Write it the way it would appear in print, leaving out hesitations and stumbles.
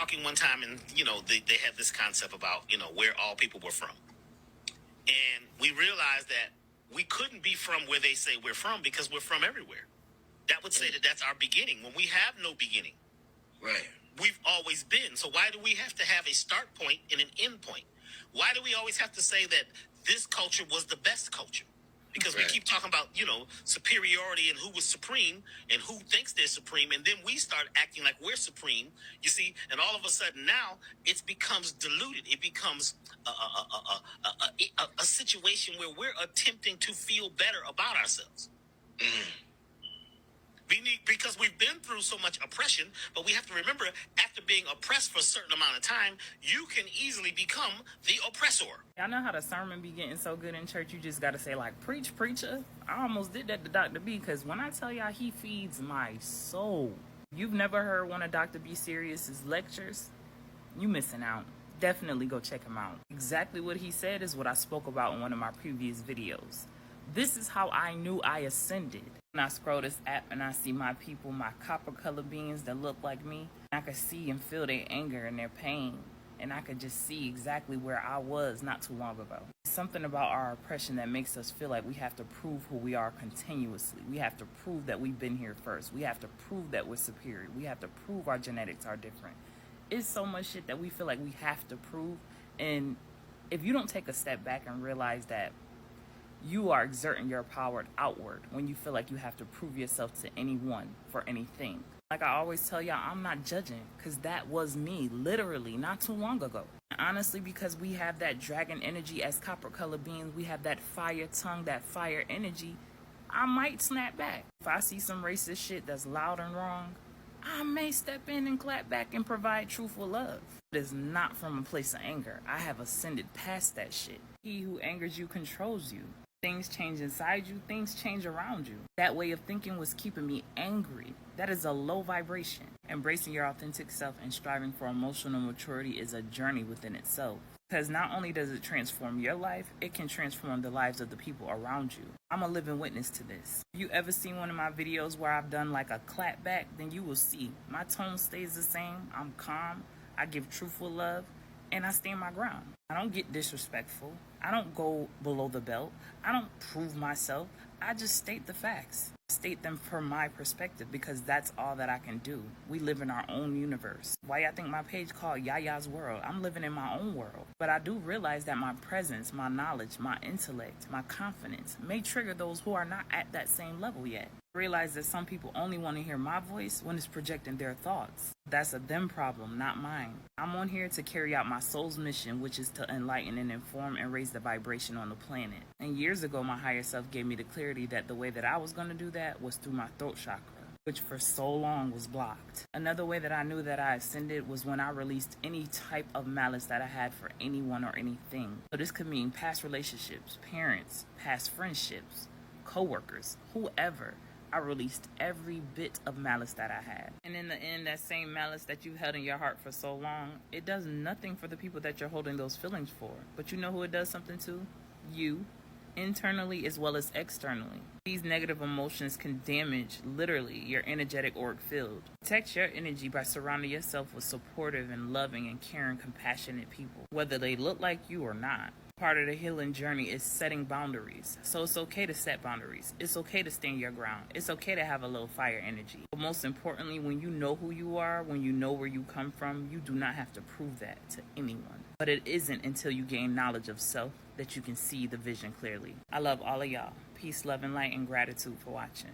talking one time, and they had this concept about where all people were from, and we realized that we couldn't be from where they say we're from because we're from everywhere. That would say that that's our beginning when we have no beginning. Right. We've always been. So why do we have to have a start point and an end point? Why do we always have to say that this culture was the best culture? Because we keep talking about, superiority and who was supreme and who thinks they're supreme. And then we start acting like we're supreme, you see. And all of a sudden now it becomes diluted. It becomes a situation where we're attempting to feel better about ourselves. Because we've been through so much oppression, but we have to remember, after being oppressed for a certain amount of time, you can easily become the oppressor. Y'all know how the sermon be getting so good in church, you just gotta say, like, preach, preacher. I almost did that to Dr. B, because when I tell y'all he feeds my soul. You've never heard one of Dr. B. Serious's lectures? You missing out. Definitely go check him out. Exactly what he said is what I spoke about in one of my previous videos. This is how I knew I ascended. When I scroll this app and I see my people, my copper colored beings that look like me, I could see and feel their anger and their pain. And I could just see exactly where I was not too long ago. Something about our oppression that makes us feel like we have to prove who we are continuously. We have to prove that we've been here first. We have to prove that we're superior. We have to prove our genetics are different. It's so much shit that we feel like we have to prove. And if you don't take a step back and realize that you are exerting your power outward when you feel like you have to prove yourself to anyone for anything. Like I always tell y'all, I'm not judging, because that was me literally not too long ago. And honestly, because we have that dragon energy as copper colored beings, we have that fire tongue, that fire energy, I might snap back. If I see some racist shit that's loud and wrong, I may step in and clap back and provide truthful love. It is not from a place of anger. I have ascended past that shit. He who angers you controls you. Things change inside you, things change around you. That way of thinking was keeping me angry. That is a low vibration. Embracing your authentic self and striving for emotional maturity is a journey within itself. Because not only does it transform your life, it can transform the lives of the people around you. I'm a living witness to this. If you ever seen one of my videos where I've done like a clap back, then you will see my tone stays the same. I'm calm. I give truthful love. And I stand my ground. I don't get disrespectful. I don't go below the belt. I don't prove myself. I just state the facts. State them from my perspective, because that's all that I can do. We live in our own universe. Why y'all think my page called Y.O.U's World? I'm living in my own world. But I do realize that my presence, my knowledge, my intellect, my confidence may trigger those who are not at that same level yet. I realize that some people only want to hear my voice when it's projecting their thoughts. That's a them problem, not mine. I'm on here to carry out my soul's mission, which is to enlighten and inform and raise the vibration on the planet. And years ago, my higher self gave me the clarity that the way that I was going to do that was through my throat chakra, which for so long was blocked. Another way that I knew that I ascended was when I released any type of malice that I had for anyone or anything. So this could mean past relationships, parents, past friendships, co-workers, whoever. I released every bit of malice that I had. And in the end, that same malice that you held in your heart for so long, it does nothing for the people that you're holding those feelings for. But you know who it does something to? You. Internally as well as externally. These negative emotions can damage, literally, your energetic auric field. Protect your energy by surrounding yourself with supportive and loving and caring, compassionate people, whether they look like you or not. Part of the healing journey is setting boundaries. So it's okay to set boundaries. It's okay to stand your ground. It's okay to have a little fire energy. But most importantly, when you know who you are, when you know where you come from, you do not have to prove that to anyone. But it isn't until you gain knowledge of self that you can see the vision clearly. I love all of y'all. Peace, love, and light, and gratitude for watching.